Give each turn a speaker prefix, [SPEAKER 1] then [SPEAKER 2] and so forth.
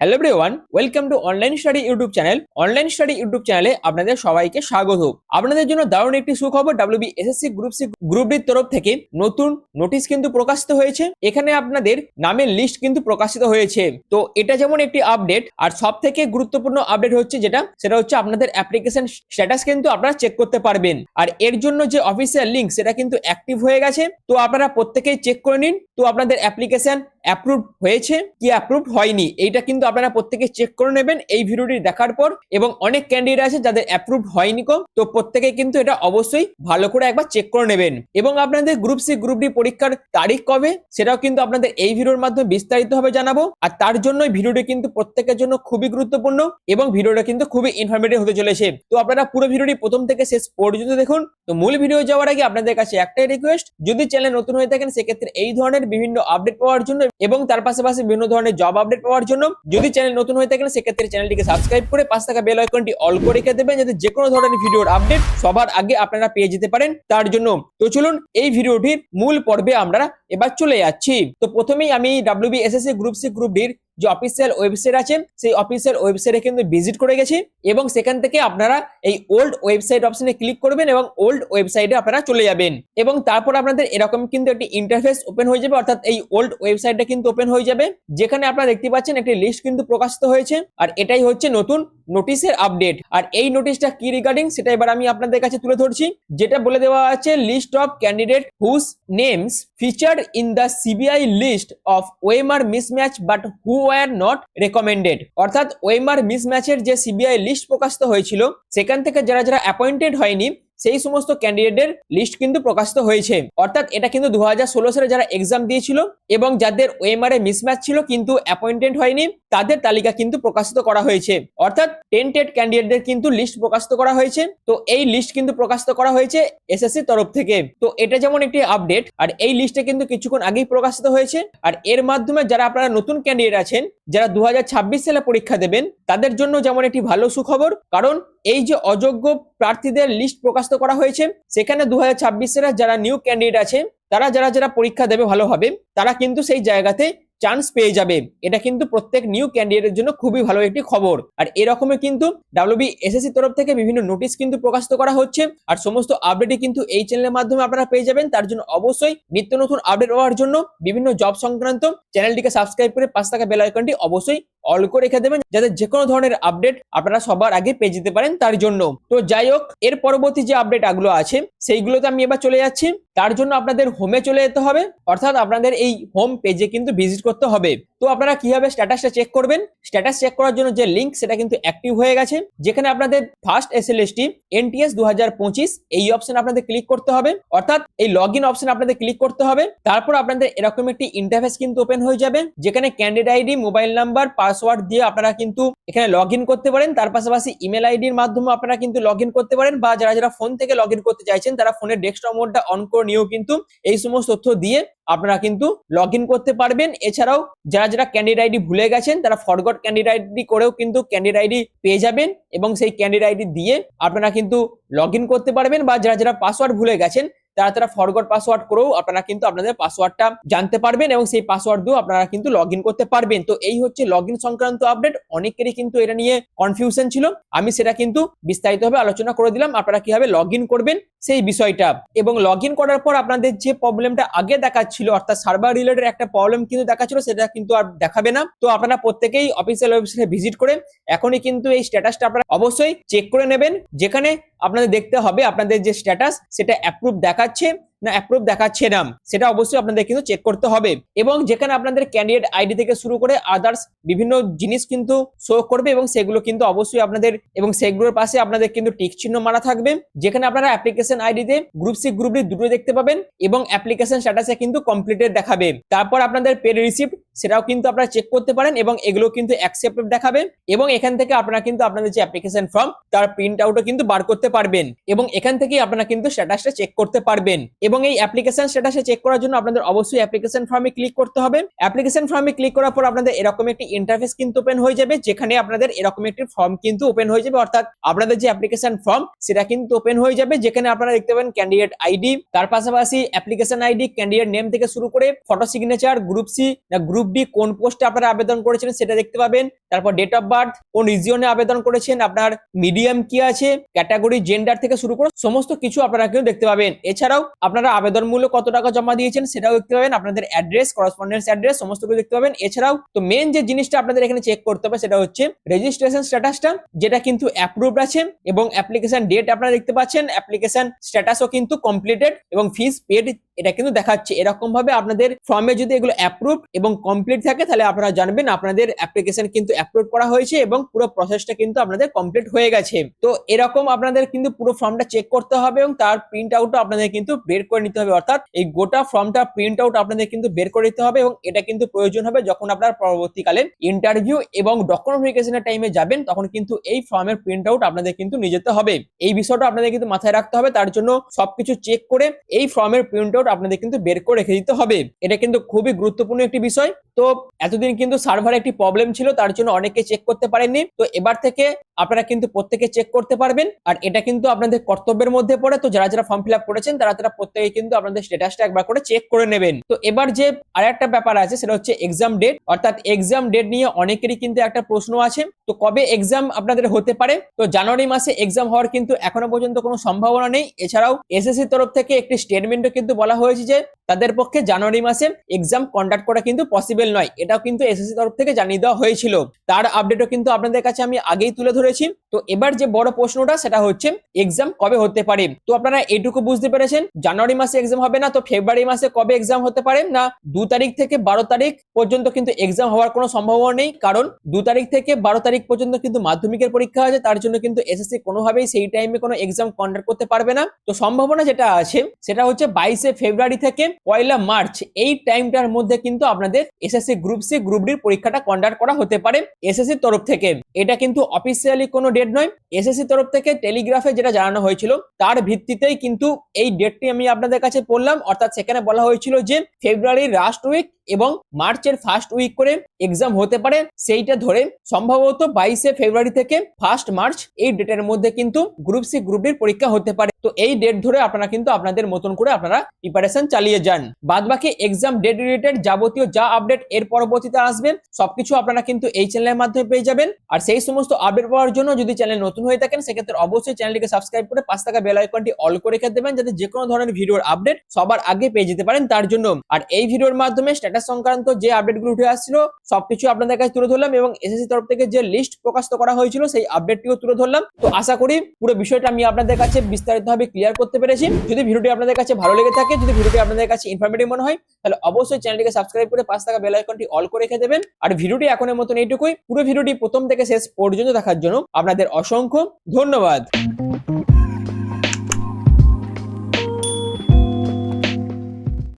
[SPEAKER 1] Hello everyone, welcome to online study YouTube channel. Online study YouTube চ্যানেলে আপনাদের সবাইকে স্বাগত। আপনাদের জন্য দারুণ একটি সুখবর, WBSSC গ্রুপ ডির তরফ থেকে নতুন নোটিশ কিন্তু প্রকাশিত হয়েছে। এখানে আপনাদের নামের লিস্ট কিন্তু প্রকাশিত হয়েছে। তো এটা যেমন একটি আপডেট, আর সব থেকে গুরুত্বপূর্ণ আপডেট হচ্ছে সেটা হচ্ছে আপনাদের অ্যাপ্লিকেশন স্ট্যাটাস কিন্তু আপনারা চেক করতে পারবেন। আর এর জন্য যে অফিসিয়াল লিঙ্ক সেটা কিন্তু অ্যাক্টিভ হয়ে গেছে। তো আপনারা প্রত্যেকেই চেক করে নিন তো আপনাদের অ্যাপ্লিকেশন অ্যাপ্রুভ হয়েছে কি অ্যাপ্রুভ হয়নি, এইটা কিন্তু আপনারা প্রত্যেকে চেক করে নেবেন এই ভিডিওটি দেখার পর। এবং অনেক ক্যান্ডিডেট আছে যাদের অ্যাপ্রুভ হয়নি, তো প্রত্যেকে কিন্তু এটা অবশ্যই ভালো করে একবার চেক করে নেবেন। এবং আপনাদের গ্রুপ সি গ্রুপ ডি পরীক্ষার তারিখ কবে সেটাও কিন্তু আপনাদের এই ভিডিওর মাধ্যমে বিস্তারিতভাবে জানাবো। আর তার জন্য ভিডিওটি কিন্তু প্রত্যেকের জন্য খুবই গুরুত্বপূর্ণ এবং ভিডিওটা কিন্তু খুবই ইনফরমেটিভ হতে চলেছে। তো আপনারা পুরো ভিডিওটি প্রথম থেকে শেষ পর্যন্ত দেখুন। তো মূল ভিডিও যাওয়ার আগে আপনাদের কাছে একটাই রিকোয়েস্ট, যদি চ্যানেল নতুন হয়ে থাকেন সেক্ষেত্রে এই ধরনের বিভিন্ন আপডেট পাওয়ার জন্য এবং তার পাশাপাশি বিভিন্ন ধরনের জব আপডেট পাওয়ার জন্য যদি চ্যানেল নতুন হয়ে থাকেন সেক্ষেত্রে চ্যানেলটিকে সাবস্ক্রাইব করে পাশে থাকা বেল আইকনটি অল করে রেখে দেবেন, যাতে যে কোনো ধরনের ভিডিওর আপডেট সবার আগে আপনারা পেয়ে যেতে পারেন তার জন্য। তো চলুন এই ভিডিওটির মূল পর্বে আমরা এবার চলে যাচ্ছি। তো প্রথমেই আমি WBSSC গ্রুপ সি গ্রুপ ডির যে অফিসিয়াল ওয়েবসাইট আছে সেই অফিসিয়াল ওয়েবসাইটে কিন্তু ভিজিট করে গেছি এবং সেখান থেকে আপনারা এই ওল্ড ওয়েবসাইট অপশনে ক্লিক করবেন এবং ওল্ড ওয়েবসাইটে আপনারা চলে যাবেন। এবং তারপর আপনাদের এরকম কিন্তু একটি ইন্টারফেস ওপেন হয়ে যাবে, অর্থাৎ এই ওল্ড ওয়েবসাইটটা কিন্তু ওপেন হয়ে যাবে, যেখানে আপনারা দেখতে পাচ্ছেন একটি লিস্ট কিন্তু প্রকাশিত হয়েছে। আর এটাই হচ্ছে নতুন নোটিশের আপডেট। আর এই নোটিশটা কি রিগার্ডিং সেটা এবার আমি আপনাদের কাছে তুলে ধরছি। যেটা বলে দেওয়া আছে, list of candidate whose names featured in the CBI list of OMR mismatch but who were not recommended. অর্থাৎ ওএমআর মিসম্যাচের যে সিবিআই লিস্ট প্রকাশিত হয়েছিল সেখান থেকে যারা যারা অ্যাপয়েন্টেড হয়নি সেই সমস্ত ক্যান্ডিডেটের লিস্ট কিন্তু প্রকাশিত হয়েছে। অর্থাৎ এটা কিন্তু 2016 সালে যারা এক্সাম দিয়েছিল এবং যাদের ওএমআর এ মিসম্যাচ ছিল কিন্তু অ্যাপয়েন্টেড হয়নি তাদের তালিকা কিন্তু প্রকাশিত করা হয়েছে। অর্থাৎ টেন্টেড ক্যান্ডিডেটদের কিন্তু লিস্ট প্রকাশিত করা হয়েছে। তো এই লিস্ট কিন্তু প্রকাশিত করা হয়েছে এসএসসি তরফ থেকে। তো এটা যেমন একটি আপডেট, আর এই লিস্টে কিন্তু কিছুক্ষণ আগেই প্রকাশিত হয়েছে। আর এর মাধ্যমে যারা আপনারা নতুন ক্যান্ডিডেট আছেন যারা 2026 সালে পরীক্ষা দেবেন তাদের জন্য যেমন একটি ভালো সুখবর, কারণ এই যে অযোগ্য প্রার্থীদের লিস্ট প্রকাশিত করা হয়েছে সেখানে 2026 সালে যারা নিউ ক্যান্ডিডেট আছে তারা যারা পরীক্ষা দেবে ভালোভাবে তারা কিন্তু সেই জায়গাতে চান্স পেয়ে যাবে। এটা কিন্তু প্রত্যেক নিউ ক্যান্ডিডেটের জন্য খুবই ভালো একটি খবর। আর এরকমই কিন্তু WBSSC তরফ থেকে বিভিন্ন নোটিশ কিন্তু প্রকাশিত করা হচ্ছে। আর সমস্ত আপডেটই কিন্তু এই চ্যানেলের মাধ্যমে আপনারা পেয়ে যাবেন। তার জন্য অবশ্যই নিত্য নতুন আপডেট পাওয়ার জন্য বিভিন্ন জব সংক্রান্ত চ্যানেলটিকে সাবস্ক্রাইব করে পাশে থাকা বেল আইকনটি অবশ্যই অল করে রেখে দেবেন, যাতে যে কোনো ধরনের আপডেট আপনারা সবার আগে পেয়ে যেতে পারেন তার জন্য। তো যাই হোক, এর পরবর্তী যে আপডেট গুলো আছে সেইগুলোতে আমি এবার চলে যাচ্ছি। তার জন্য আপনাদের হোমে চলে যেতে হবে, অর্থাৎ আপনাদের এই হোম পেজে কিন্তু ভিজিট করতে হবে। তো আপনারা কিভাবে স্ট্যাটাসটা চেক করবেন, স্ট্যাটাস চেক করার জন্য যে লিঙ্ক সেটা কিন্তু অ্যাক্টিভ হয়ে গেছে, যেখানে আপনাদের ফার্স্ট SLST NTS 2025 এই অপশন আপনাদের ক্লিক করতে হবে, অর্থাৎ এই লগ ইন অপশন আপনাদের ক্লিক করতে হবে। তারপর আপনাদের এরকম একটি ইন্টারফেস কিন্তু ওপেন হয়ে যাবে, যেখানে candidate ID, mobile number, password দিয়ে আপনারা কিন্তু এখানে লগ ইন করতে পারেন। তার পাশাপাশি ইমেল আইডির মাধ্যমে আপনারা কিন্তু লগ ইন করতে পারেন, বা যারা ফোন থেকে লগ ইন করতে চাইছেন তারা ফোনের ডেস্কটপ মোডটা অন করে নিয়েও কিন্তু এই সমস্ত তথ্য দিয়ে আপনারা কিন্তু লগ ইন করতে পারবেন। এছাড়াও যারা ক্যান্ডিডেট আইডি ভুলে গেছেন তারা ফরগট ক্যান্ডিডেট আইডি করেও কিন্তু ক্যান্ডিডেট আইডি পেয়ে যাবেন এবং সেই ক্যান্ডিডেট আইডি দিয়ে আপনারা কিন্তু লগ ইন করতে পারবেন। বা যারা পাসওয়ার্ড ভুলে গেছেন তারা ফরগট পাসওয়ার্ড করেও আপনারা কিন্তু আপনাদের পাসওয়ার্ডটা জানতে পারবেন এবং সেই পাসওয়ার্ড দিয়েও আপনারা কিন্তু লগ ইন করতে পারবেন। তো এই হচ্ছে লগ ইন সংক্রান্ত আপডেট। অনেকেরই কিন্তু এটা নিয়ে কনফিউশন ছিল, আমি সেটা কিন্তু বিস্তারিতভাবে আলোচনা করে দিলাম আপনারা কিভাবে লগ ইন করবেন সেই বিষয়টা। এবং লগ ইন করার পর আপনাদের যে প্রবলেমটা আগে দেখাচ্ছিল, অর্থাৎ সার্ভার রিলেটেড একটা প্রবলেম কিন্তু দেখাচ্ছিল, সেটা কিন্তু আর দেখাবে না। তো আপনারা প্রত্যেকেই অফিসিয়াল ওয়েবসাইটে ভিজিট করে এখনই কিন্তু এই স্ট্যাটাসটা আপনারা অবশ্যই চেক করে নেবেন, যেখানে আপনাদের দেখতে হবে আপনাদের যে স্ট্যাটাস সেটা অ্যাপ্রুভ দেখাচ্ছে না অ্যাপ্রুভ দেখাচ্ছে না, সেটা অবশ্যই আপনাদের কিন্তু চেক করতে হবে। এবং যেখানে আপনাদের ক্যান্ডিডেট আইডি থেকে শুরু করে আদার্স বিভিন্ন জিনিস কিন্তু শো করবে এবং সেগুলো কিন্তু অবশ্যই আপনাদের, এবং সেগুলোর পাশে আপনাদের কিন্তু টিক চিহ্ন মারা থাকবে, যেখানে আপনারা অ্যাপ্লিকেশন আইডিতে গ্রুপ সি গ্রুপ ডি দুটো দেখতে পাবেন এবং অ্যাপ্লিকেশন স্ট্যাটাসে কিন্তু কমপ্লিটেড দেখাবে। তারপর আপনাদের পেড রিসিপ্ট সেটাও কিন্তু আপনারা চেক করতে পারেন এবং এগুলো কিন্তু অ্যাকসেপ্টেড দেখাবে। এবং এখান থেকে আপনারা কিন্তু আপনাদের যে অ্যাপ্লিকেশন ফর্ম তার প্রিন্ট আউটও কিন্তু বার করতে পারবেন এবং এখান থেকেই আপনারা কিন্তু স্ট্যাটাসটা চেক করতে পারবেন। এবং এই অ্যাপ্লিকেশন স্ট্যাটাসে চেক করার জন্য আপনাদের অবশ্যই অ্যাপ্লিকেশন ফর্মে ক্লিক করতে হবে। অ্যাপ্লিকেশন ফর্মে ক্লিক করার পর আপনাদের এরকম একটি ইন্টারফেস কিন্তু ওপেন হয়ে যাবে, যেখানে আপনাদের এরকম একটি ফর্ম কিন্তু ওপেন হয়ে যাবে, অর্থাৎ আপনাদের যে অ্যাপ্লিকেশন ফর্ম সেটা কিন্তু ওপেন হয়ে যাবে, যেখানে আপনারা দেখতে পাবেন ক্যান্ডিডেট আইডি, তার পাশাপাশি অ্যাপ্লিকেশন আইডি, ক্যান্ডিডেট নেম থেকে শুরু করে ফটো সিগনেচার, গ্রুপ সি না গ্রুপ গ্রুপ ডি কোন পোস্টে আপনারা আবেদন করেছেন সেটা দেখতে পাবেন। তারপর ডেট অফ বার্থ, কোন রিজিয়নে আবেদন করেছেন, আপনার মিডিয়াম কি আছে, ক্যাটাগরি, জেন্ডার থেকে শুরু করে সমস্ত কিছু আপনারা কিন্তু দেখতে পাবেন। এছাড়াও আপনারা আবেদন মূল্য কত টাকা জমা দিয়েছেন সেটাও দেখতে পাবেন, আপনাদের অ্যাড্রেস, করসপন্ডেন্স অ্যাড্রেস সমস্ত কিছু দেখতে পাবেন। এছাড়াও তো মেন যে জিনিসটা আপনাদের এখানে চেক করতে হবে সেটা হচ্ছে রেজিস্ট্রেশন স্ট্যাটাসটা, যেটা কিন্তু অ্যাপ্রুভড আছে, এবং অ্যাপ্লিকেশন ডেট আপনারা দেখতে পাচ্ছেন, অ্যাপ্লিকেশন স্ট্যাটাসও কিন্তু কমপ্লিটেড এবং ফিস পেড এটা কিন্তু দেখাচ্ছে। এরকম ভাবে আপনাদের ফর্মে যদি এগুলো অ্যাপ্রুভ এবং কমপ্লিট থাকে তাহলে আপনারা জানবেন আপনাদের অ্যাপ্লিকেশন কিন্তু অ্যাপ্রুভ করা হয়েছে এবং পুরো প্রসেসটা কিন্তু আপনাদের কমপ্লিট হয়ে গেছে। তো এরকম আপনাদের কিন্তু পুরো ফর্মটা চেক করতে হবে এবং তার প্রিন্ট আউটও আপনাদের কিন্তু বের করে নিতে হবে, অর্থাৎ এই গোটা ফর্মটা প্রিন্ট আউট আপনাদের কিন্তু বের করে নিতে হবে এবং এটা কিন্তু প্রয়োজন হবে যখন আপনার পরবর্তীকালে ইন্টারভিউ এবং ডকুমেন্ট ভেরিফিকেশনের টাইমে যাবেন, তখন কিন্তু এই ফর্মের প্রিন্ট আউট আপনাদের কিন্তু নিয়ে যেতে হবে। এই বিষয়টা আপনাদের কিন্তু মাথায় রাখতে হবে, তার জন্য সবকিছু চেক করে এই ফর্মের প্রিন্ট আউট আপনাদের কিন্তু বের করে রেখে দিতে হবে। এটা কিন্তু খুবই গুরুত্বপূর্ণ একটি বিষয়। তো এতদিন কিন্তু সার্ভারে একটি প্রবলেম ছিল, তার জন্য অনেকে চেক করতে পারেননি। তো এবার থেকে আপনারা কিন্তু প্রত্যেকে চেক করতে পারবেন, আর এটা কিন্তু আপনাদের কর্তব্যের মধ্যে পড়ে। তো যারা যারা ফর্ম ফিল আপ করেছেন তারা প্রত্যেকে কিন্তু আপনাদের স্ট্যাটাসটা একবার করে চেক করে নেবেন। তো এবার যে আরেকটা ব্যাপার আছে সেটা হচ্ছে এক্সাম ডেট, অর্থাৎ এক্সাম ডেট নিয়ে অনেকেরই কিন্তু একটা প্রশ্ন আছে। তো কবে এক্সাম আপনাদের হতে পারে? তো জানুয়ারি মাসে এক্সাম হওয়ার কিন্তু এখনো পর্যন্ত কোনো সম্ভাবনা নেই। এছাড়াও এসএসসি তরফ থেকে একটি স্টেটমেন্টও কিন্তু বলা হয়েছে যে তাদের পক্ষে জানুয়ারি মাসে এক্সাম কন্ডাক্ট করা কিন্তু পসিবল নয়। এটাও কিন্তু এসএসসি তরফ থেকে জানিয়ে দেওয়া হয়েছিল, তার আপডেটও কিন্তু আপনাদের কাছে আমি আগেই তুলে ধরেছি। তো এবার যে বড় প্রশ্নটা সেটা হচ্ছে এক্সাম কবে হতে পারে। তো আপনারা এইটুকু বুঝতে পেরেছেন, জানুয়ারি মাসে এক্সাম হবে না। তো ফেব্রুয়ারি মাসে কবে এক্সাম হতে পারে? না 2 তারিখ থেকে 12 তারিখ পর্যন্ত কিন্তু এক্সাম হওয়ার কোনো সম্ভাবনা নেই, কারণ 2 তারিখ থেকে 12 তারিখ পর্যন্ত কিন্তু মাধ্যমিকের পরীক্ষা আছে। তার জন্য কিন্তু এসএসসি কোনোভাবেই সেই টাইমে কোনো এক্সাম কন্ডাক্ট করতে পারবে না। তো সম্ভাবনা যেটা আছে সেটা হচ্ছে 22 ফেব্রুয়ারি থেকে 1 মার্চ, এই টাইমটার মধ্যে কিন্তু আপনাদের এসএসসি গ্রুপ সি গ্রুপ ডির পরীক্ষাটা কন্ডাক্ট করা হতে পারে এসএসসি তরফ থেকে। এটা কিন্তু অফিসিয়ালি কোনো ডেট নয়, এসএসসি তরফ থেকে টেলিগ্রাফে যেটা জানানো হয়েছিল তার ভিত্তিতেই কিন্তু এই ডেটটি আমি আপনাদের কাছে বললাম। অর্থাৎ সেখানে বলা হয়েছিল যে ফেব্রুয়ারির লাস্ট উইক এবং মার্চের ফার্স্ট উইক করে এক্সাম হতে পারে। সেইটা ধরে সম্ভবত 22 ফেব্রুয়ারি থেকে 1 মার্চ এই ডেটের মধ্যে কিন্তু গ্রুপ সি গ্রুপ ডির পরীক্ষা হতে পারে। তো এই ডেট ধরে আপনারা কিন্তু আপনাদের মতন করে আপনারা প্রিপারেশন চালিয়ে যান। বাদবাকি এক্সাম ডেট রিলেটেড যাবতীয় যা আপডেট এর পরবর্তীতে আসবে সবকিছু আপনারা কিন্তু এই চ্যানেলের মাধ্যমে পেয়ে যাবেন। আর সেই সমস্ত আপডেট পাওয়ার জন্য যদি চ্যানেল নতুন হয়ে থাকেন সেক্ষেত্রে অবশ্যই চ্যানেলটিকে সাবস্ক্রাইব করে পাশে থাকা বেল আইকনটি অল করে রেখে দেবেন, যাতে যে কোনো ধরনের ভিডিওর আপডেট সবার আগে পেয়ে যেতে পারেন তার জন্য। আর এই ভিডিওর মাধ্যমে স্ট্যাটাস সংক্রান্ত যে আপডেটগুলো উঠে আসছিল সবকিছু আপনাদের কাছে তুলে ধরলাম এবং এসএসসি তরফ থেকে যে লিস্ট প্রকাশিত করা হয়েছিল সেই আপডেটটিও তুলে ধরলাম। তো আশা করি পুরো বিষয়টা আমি আপনাদের কাছে বিস্তারিতভাবে ক্লিয়ার করতে পেরেছি। যদি ভিডিওটি আপনাদের কাছে ভালো লেগে থাকে, যদি ভিডিওটি আপনাদের কাছে ইনফরমেটিভ মনে হয়, তাহলে অবশ্যই চ্যানেলটিকে সাবস্ক্রাইব করে পাশে থাকা বেল আইকনটি অল করে রেখে দেবেন। আর ভিডিওটি এখনের মতন এইটুকুই। পুরো ভিডিওটি প্রথম থেকে শেষ পর্যন্ত দেখার জন্য আপনাদের অসংখ্য ধন্যবাদ।